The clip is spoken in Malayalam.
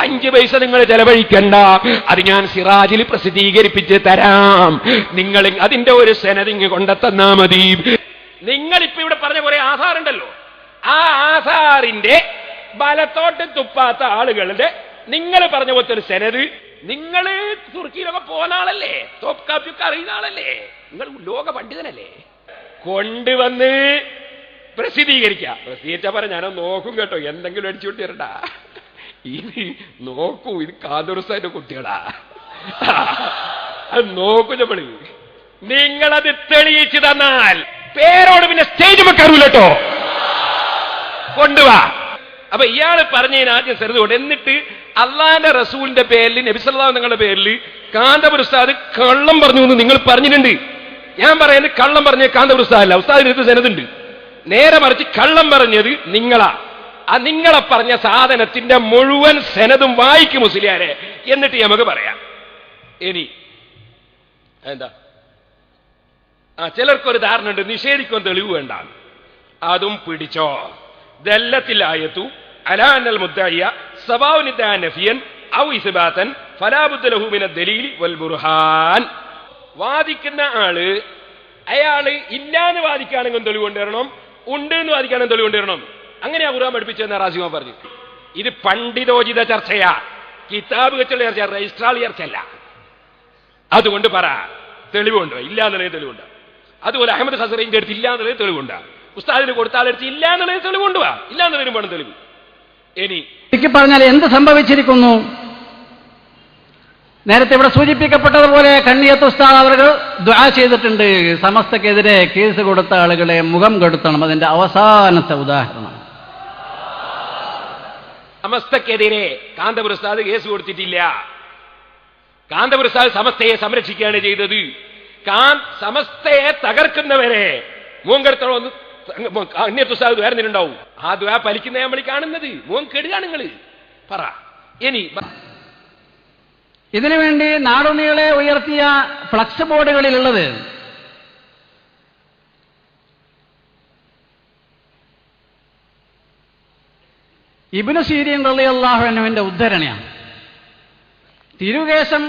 5 പൈസ നിങ്ങൾ ചെലവഴിക്കണ്ട, അത് ഞാൻ സിറാജിൽ പ്രസിദ്ധീകരിപ്പിച്ച് തരാം, നിങ്ങൾ അതിന്റെ ഒരു സെനദിങ് കൊണ്ടെത്തന്നാ മതി. നിങ്ങളിപ്പോ ഇവിടെ പറഞ്ഞ കുറെ ആധാറുണ്ടല്ലോ, ആ ആധാറിന്റെ ബലത്തോട്ട് തുപ്പാത്ത ആളുകളുടെ നിങ്ങൾ പറഞ്ഞ പോലത്തെ ഒരു സെനത്, നിങ്ങൾ തുർക്കിയിലൊക്കെ പോകുന്ന ആളല്ലേ, തോപ്കാപ്പിയൊക്കെ അറിയുന്ന ആളല്ലേ, നിങ്ങൾ ലോക പണ്ഡിതനല്ലേ, കൊണ്ടുവന്ന് പ്രസിദ്ധീകരിക്കുക. പ്രസിദ്ധീകരിച്ചാ പറഞ്ഞ ഞാനൊന്ന് നോക്കും കേട്ടോ, എന്തെങ്കിലും അടിച്ചു വിട്ടിരണ്ട, ഇത് നോക്കൂ, ഇത് കാദുർസാന്റെ കുട്ടികളാ, അത് നോക്കൂ. നമ്മള് നിങ്ങളത് തെളിയിച്ചു തന്നാൽ പേരോട് പിന്നെ സ്റ്റേജ് വെക്കാറൂല കേട്ടോ, കൊണ്ടുവാ. അപ്പൊ ഇയാള് പറഞ്ഞതിന് ആദ്യം ശ്രദ്ധ, എന്നിട്ട് അള്ളാന്റെ റസൂലിന്റെ പേരിൽ, നബി സല്ലല്ലാഹു അലൈഹി വസല്ലമയുടെ പേരിൽ കാന്തപുര ഉസ്താദ് കള്ളം പറഞ്ഞു എന്ന് നിങ്ങൾ പറഞ്ഞിട്ടുണ്ട്. ഞാൻ പറയുന്നത് കള്ളം പറഞ്ഞ കാന്തപുര ഉസ്താദല്ല, ഉസ്താദിന് സെനതുണ്ട്. നേരെ മറിച്ച് കള്ളം പറഞ്ഞത് നിങ്ങളാ. ആ നിങ്ങളെ പറഞ്ഞ സാധനത്തിന്റെ മുഴുവൻ സെനതും വായിക്കും മുസ്ലിയാരെ, എന്നിട്ട് നമുക്ക് പറയാം. ഇനി എന്താ, ചിലർക്കൊരു ധാരണ ഉണ്ട്, നിഷേധിക്കാൻ തെളിവ് വേണ്ട, അതും പിടിച്ചോ. ദല്ലത്തിലായത്തു അലാ അന്നൽ മുദ്ദഇയ സവാഉൻ ഇദ്ദഅ നഫിയൻ ഔ ഇസ്ബാതൻ ഫലാ ബുദ്ദ ലഹു മിന ദലീൽ വൽ ബുർഹാൻ. വാദിക്കുന്ന ആള് അയാള് ഇല്ലാന്ന് വാദിക്കുകയാണെങ്കിൽ തെളിവ് കൊണ്ടുവരണം, ഉണ്ട് എന്ന് വാദിക്കുകയാണെങ്കിൽ തെളിവ് കൊണ്ടുവരണം. അങ്ങനെയാ ഖുർആൻ പഠിപ്പിച്ചതെന്ന് റാസിമ പറഞ്ഞു. ഇത് പണ്ഡിതോചിത ചർച്ചയാ, കിതാബ് വെച്ചുള്ള ചർച്ച, രജിസ്ട്രാൾ ചർച്ചയല്ല. അതുകൊണ്ട് പറ, തെളിവുണ്ടോ? ഇല്ലാന്നുള്ളത് തെളിവുണ്ട്. അതുപോലെ അഹമ്മദ് ഖസറിന്റെ അടുത്ത് ഇല്ലാന്നുള്ളത് തെളിവുണ്ട്, ഉസ്താദിന് കൊടുത്താലടുത്ത് ഇല്ലാന്നുള്ളത് തെളിവുണ്ട്, ഇല്ലാന്നുള്ളതിനും വേണം തെളിവ്. ഇനി എനിക്ക് പറഞ്ഞാൽ എന്ത് സംഭവിച്ചിരിക്കുന്നു? നേരത്തെ ഇവിടെ സൂചിപ്പിക്കപ്പെട്ടതുപോലെ കണ്ണിയത്ത് ഉസ്താദ് അവർ ദുആ ചെയ്തിട്ടുണ്ട്, സമസ്തക്കെതിരെ കേസ് കൊടുത്ത ആളുകളെ മുഖം കെടുത്തണം. അതിന്റെ അവസാനത്തെ ഉദാഹരണം. സമസ്തക്കെതിരെ കാന്തപുര ഉസ്താദ് കേസ് കൊടുത്തിട്ടില്ല. കാന്തപുര ഉസ്താദ് സമസ്തയെ സംരക്ഷിക്കുകയാണ് ചെയ്തത്. സമസ്തയെ തകർക്കുന്നവരെ മൂങ്കെടുത്തോളം കണ്ണിയത്ത് ഉസ്താദ് വേർന്നിട്ടുണ്ടാവും. ആ ദുആ പലിക്കുന്ന നമ്മൾ കാണുന്നത് മൂൻ കെടുകയാണ് നിങ്ങൾ പറ. ഇനി ഇതിനുവേണ്ടി നാടുനീളെ ഉയർത്തിയ ഫ്ലക്സ് ബോർഡുകളിലുള്ളത് ഇബ്നു സീരീൻ റളിയല്ലാഹു അൻഹുവിന്റെ ഉദ്ധരണിയാണ്. തിരുകേശം